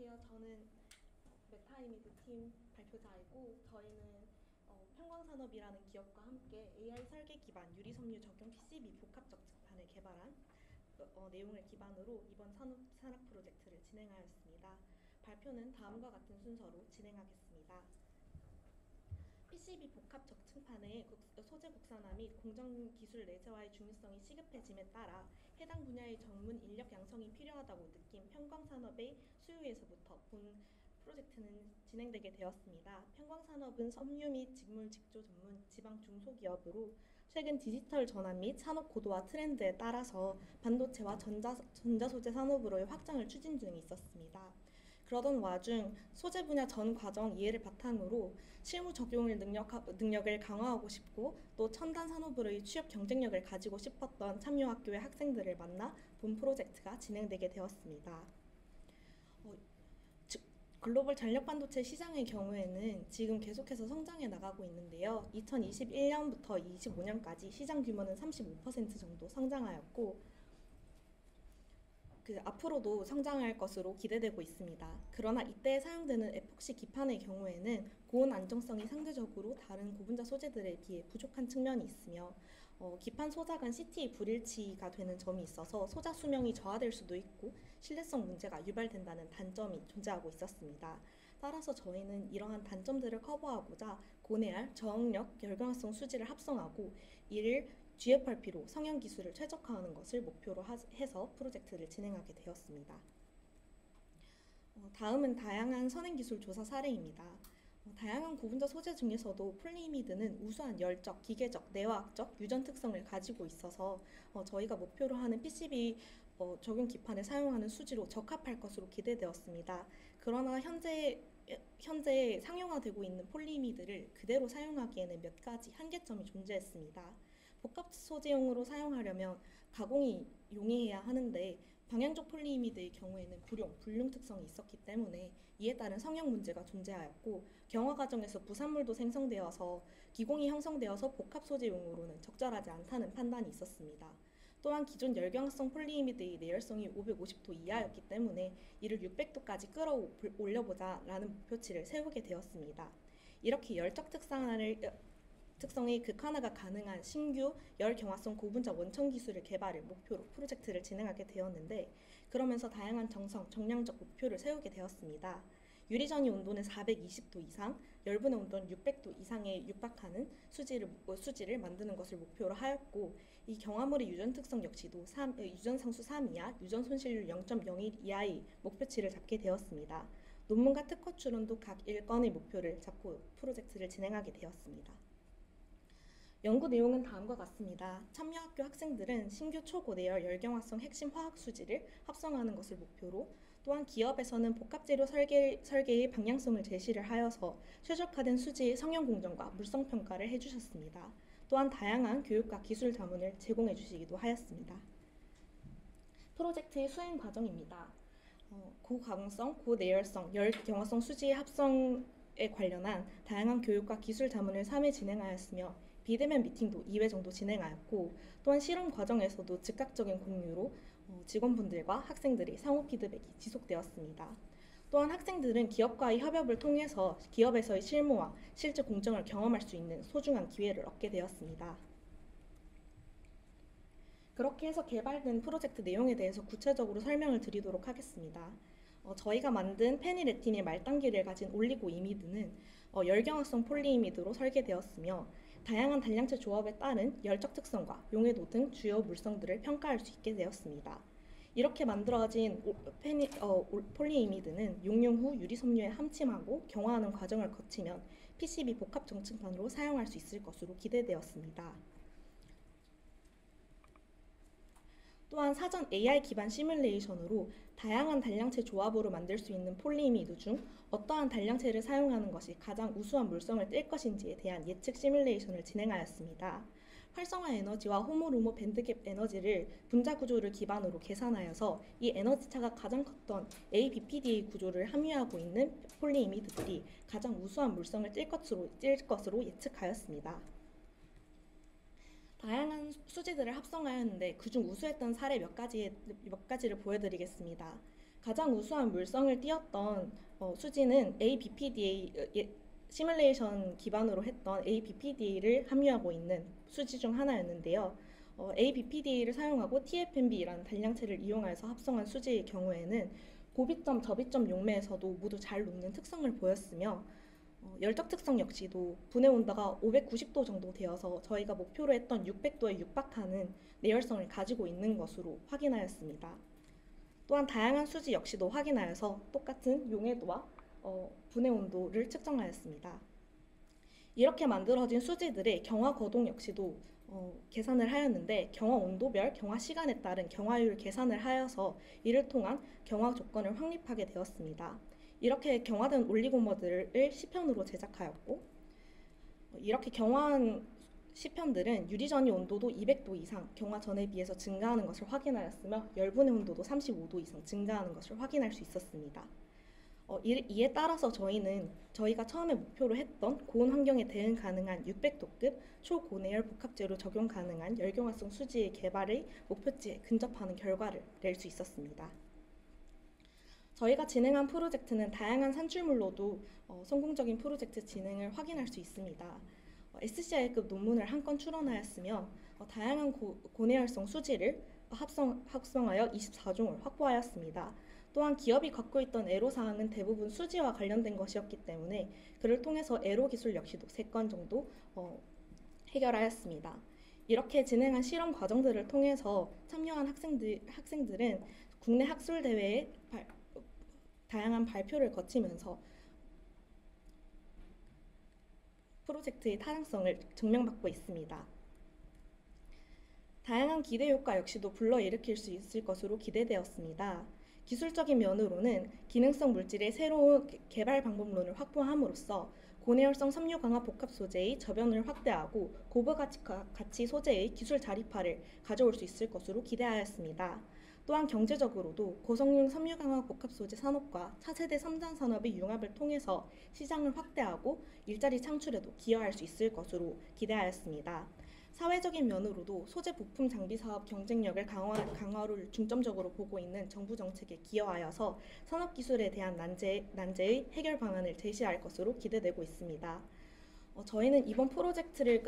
안녕하세요. 저는 메타이미드 팀 발표자이고 저희는 평광산업이라는 기업과 함께 AI 설계 기반 유리섬유 적용 PCB 복합 적층판을 개발한 내용을 기반으로 이번 산업 프로젝트를 진행하였습니다. 발표는 다음과 같은 순서로 진행하겠습니다. PCB 복합 적층판의 소재 국산화 및 공정 기술 내재화의 중요성이 시급해짐에 따라 해당 분야의 전문 인력 양성이 필요하다고 느낀 평광산업의 수요에서부터 본 프로젝트는 진행되게 되었습니다. 평광산업은 섬유 및 직물 직조 전문 지방 중소기업으로 최근 디지털 전환 및 산업 고도화 트렌드에 따라서 반도체와 전자소재 산업으로의 확장을 추진 중에 있었습니다. 그러던 와중 소재 분야 전 과정 이해를 바탕으로 실무 적용을 능력을 강화하고 싶고 또 첨단 산업으로의 취업 경쟁력을 가지고 싶었던 참여학교의 학생들을 만나 본 프로젝트가 진행되게 되었습니다. 글로벌 전력 반도체 시장의 경우에는 지금 계속해서 성장해 나가고 있는데요. 2021년부터 2025년까지 시장 규모는 35% 정도 성장하였고 앞으로도 성장할 것으로 기대되고 있습니다. 그러나 이때 사용되는 에폭시 기판의 경우에는 고온 안정성이 상대적으로 다른 고분자 소재들에 비해 부족한 측면이 있으며 기판 소자 간 CTA 불일치가 되는 점이 있어서 소자 수명이 저하될 수도 있고 신뢰성 문제가 유발된다는 단점이 존재하고 있었습니다. 따라서 저희는 이러한 단점들을 커버하고자 고내알, 저항력, 열광성 수지를 합성하고 이를 GFRP로 성형 기술을 최적화하는 것을 목표로 해서 프로젝트를 진행하게 되었습니다. 다음은 다양한 선행기술 조사 사례입니다. 다양한 고분자 소재 중에서도 폴리이미드는 우수한 열적, 기계적, 내화학적, 유전 특성을 가지고 있어서 저희가 목표로 하는 PCB 적용 기판에 사용하는 수지로 적합할 것으로 기대되었습니다. 그러나 현재 상용화되고 있는 폴리이미드를 그대로 사용하기에는 몇 가지 한계점이 존재했습니다. 복합 소재용으로 사용하려면 가공이 용이해야 하는데 방향적 폴리이미드의 경우에는 불용 특성이 있었기 때문에 이에 따른 성형 문제가 존재하였고 경화 과정에서 부산물도 생성되어서 기공이 형성되어서 복합 소재용으로는 적절하지 않다는 판단이 있었습니다. 또한 기존 열경합성 폴리이미드의 내열성이 550도 이하였기 때문에 이를 600도까지 끌어올려보자 라는 목표치를 세우게 되었습니다. 이렇게 열적 특성의 극한화가 가능한 신규 열경화성 고분자 원천 기술을 개발을 목표로 프로젝트를 진행하게 되었는데 그러면서 다양한 정량적 목표를 세우게 되었습니다. 유리전이 온도는 420도 이상, 열분의 온도는 600도 이상에 육박하는 수지를 만드는 것을 목표로 하였고 이 경화물의 유전 특성 역시도 유전 상수 3 이하, 유전 손실률 0.01 이하의 목표치를 잡게 되었습니다. 논문과 특허 출원도 각 1건의 목표를 잡고 프로젝트를 진행하게 되었습니다. 연구 내용은 다음과 같습니다. 참여학교 학생들은 신규 초고내열 열경화성 핵심 화학 수지를 합성하는 것을 목표로 또한 기업에서는 복합재료 설계의 방향성을 제시를 하여서 최적화된 수지의 성형 공정과 물성 평가를 해주셨습니다. 또한 다양한 교육과 기술 자문을 제공해 주시기도 하였습니다. 프로젝트의 수행 과정입니다. 고가공성, 고내열성, 열경화성 수지의 합성에 관련한 다양한 교육과 기술 자문을 3회 진행하였으며 비대면 미팅도 2회 정도 진행하였고 또한 실험 과정에서도 즉각적인 공유로 직원분들과 학생들의 상호 피드백이 지속되었습니다. 또한 학생들은 기업과의 협업을 통해서 기업에서의 실무와 실제 공정을 경험할 수 있는 소중한 기회를 얻게 되었습니다. 그렇게 해서 개발된 프로젝트 내용에 대해서 구체적으로 설명을 드리도록 하겠습니다. 저희가 만든 페니레틴의 말단기를 가진 올리고이미드는 열경화성 폴리이미드로 설계되었으며 다양한 단량체 조합에 따른 열적 특성과 용해도 등 주요 물성들을 평가할 수 있게 되었습니다. 이렇게 만들어진 폴리이미드는 용융 후 유리섬유에 함침하고 경화하는 과정을 거치면 PCB 복합 정층판으로 사용할 수 있을 것으로 기대되었습니다. 또한 사전 AI 기반 시뮬레이션으로 다양한 단량체 조합으로 만들 수 있는 폴리이미드 중 어떠한 단량체를 사용하는 것이 가장 우수한 물성을 띨 것인지에 대한 예측 시뮬레이션을 진행하였습니다. 활성화 에너지와 호모루모 밴드갭 에너지를 분자 구조를 기반으로 계산하여서 이 에너지 차가 가장 컸던 ABPDA 구조를 함유하고 있는 폴리이미드들이 가장 우수한 물성을 띨 것으로 예측하였습니다. 다양한 수지들을 합성하였는데 그중 우수했던 사례 몇 가지를 보여드리겠습니다. 가장 우수한 물성을 띄었던 수지는 ABPDA 시뮬레이션 기반으로 했던 ABPDA를 함유하고 있는 수지 중 하나였는데요. ABPDA를 사용하고 TFMB라는 단량체를 이용해서 합성한 수지의 경우에는 고비점, 저비점 용매에서도 모두 잘 녹는 특성을 보였으며 열적 특성 역시도 분해 온도가 590도 정도 되어서 저희가 목표로 했던 600도에 육박하는 내열성을 가지고 있는 것으로 확인하였습니다. 또한 다양한 수지 역시도 확인하여서 똑같은 용해도와 분해 온도를 측정하였습니다. 이렇게 만들어진 수지들의 경화 거동 역시도 계산을 하였는데 경화 온도별, 경화 시간에 따른 경화율 계산을 하여서 이를 통한 경화 조건을 확립하게 되었습니다. 이렇게 경화된 올리고머들을 시편으로 제작하였고 이렇게 경화한 시편들은 유리전이 온도도 200도 이상 경화 전에 비해서 증가하는 것을 확인하였으며 열분의 온도도 35도 이상 증가하는 것을 확인할 수 있었습니다. 이에 따라서 저희가 처음에 목표로 했던 고온 환경에 대응 가능한 600도급 초고내열 복합재로 적용 가능한 열경화성 수지의 개발의 목표치에 근접하는 결과를 낼 수 있었습니다. 저희가 진행한 프로젝트는 다양한 산출물로도 성공적인 프로젝트 진행을 확인할 수 있습니다. SCI급 논문을 한 건 출원하였으며 다양한 고내열성 수지를 합성하여 24종을 확보하였습니다. 또한 기업이 갖고 있던 애로사항은 대부분 수지와 관련된 것이었기 때문에 그를 통해서 애로 기술 역시도 3건 정도 해결하였습니다. 이렇게 진행한 실험 과정들을 통해서 참여한 학생들은 국내 학술대회에 다양한 발표를 거치면서 프로젝트의 타당성을 증명받고 있습니다. 다양한 기대 효과 역시도 불러일으킬 수 있을 것으로 기대되었습니다. 기술적인 면으로는 기능성 물질의 새로운 개발 방법론을 확보함으로써 고내열성 섬유 강화 복합 소재의 저변을 확대하고 고부가치 소재의 기술 자립화를 가져올 수 있을 것으로 기대하였습니다. 또한 경제적으로도 고성능 섬유 강화 복합 소재 산업과 차세대 3단 산업의 융합을 통해서 시장을 확대하고 일자리 창출에도 기여할 수 있을 것으로 기대하였습니다. 사회적인 면으로도 소재 부품 장비 사업 경쟁력을 강화를 중점적으로 보고 있는 정부 정책에 기여하여서 산업기술에 대한 난제의 해결 방안을 제시할 것으로 기대되고 있습니다. 저희는 이번 프로젝트를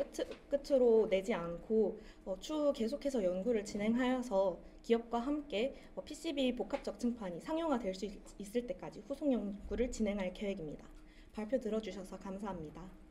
끝으로 내지 않고 추후 계속해서 연구를 진행하여서 기업과 함께 PCB 복합 적층판이 상용화될 수 있을 때까지 후속 연구를 진행할 계획입니다. 발표 들어주셔서 감사합니다.